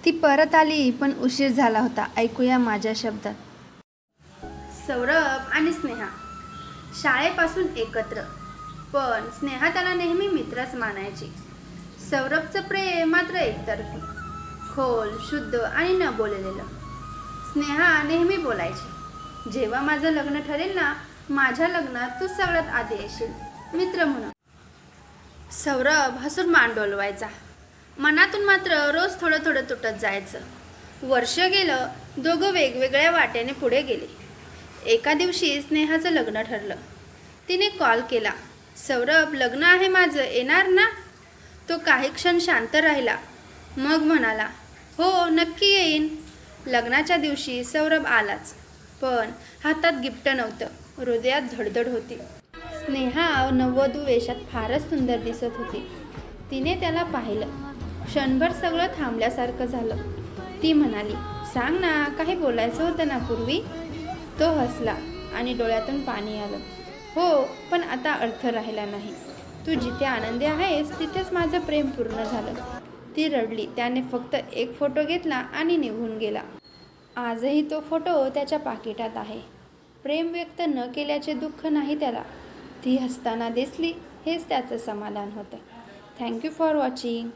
ती परत आली पण उशीर झाला होता. ऐकूया माझ्या शब्दात. सौरभ आणि स्नेहा शाळेपासून एकत्र, पण स्नेहा त्याला नेहमी मित्रच मानायची. सौरभचं प्रेम मात्र एकतर्फी, खोल, शुद्ध आणि न बोललेलं. स्नेहा नेहमी बोलायची, जेव्हा माझं लग्न ठरेल ना, माझ्या लग्नात तू सगळ्यात आधी येशील, मित्र म्हणून. सौरभ हसून मान डोलवायचा. मनातून मात्र रोज थोडं थोडं तुटत जायचं. वर्ष गेलं, दोघं वेगवेगळ्या वाटेने पुढे गेले. एका दिवशी स्नेहाचं लग्न ठरलं. तिने कॉल केला, सौरभ लग्न आहे माझं, येणार ना? तो काही क्षण शांत राहिला, मग म्हणाला, हो नक्की येईन. लग्नाच्या दिवशी सौरभ आलाच, पण हातात गिफ्ट नव्हतं, हृदयात धडधड होती. स्नेहा नववधू वेशात फारच सुंदर दिसत होती. तिने त्याला पाहिलं. क्षणभर सगळं थांबल्यासारखं झालं. ती म्हणाली, सांग ना, काही बोलायचं होतं ना पूर्वी? तो हसला आणि डोळ्यातून पाणी आलं. हो, पण आता अर्थ राहिला नाही. तू जिथे आनंदी आहेस तिथेच माझं प्रेम पूर्ण झालं. ती रडली. त्याने फक्त एक फोटो घेतला आणि निघून गेला. आजही तो फोटो त्याच्या पाकिटात आहे. प्रेम व्यक्त न केल्याचे दुःख नाही त्याला. ती हसताना दिसली, हेच त्याचं समाधान होतं. Thank you for watching.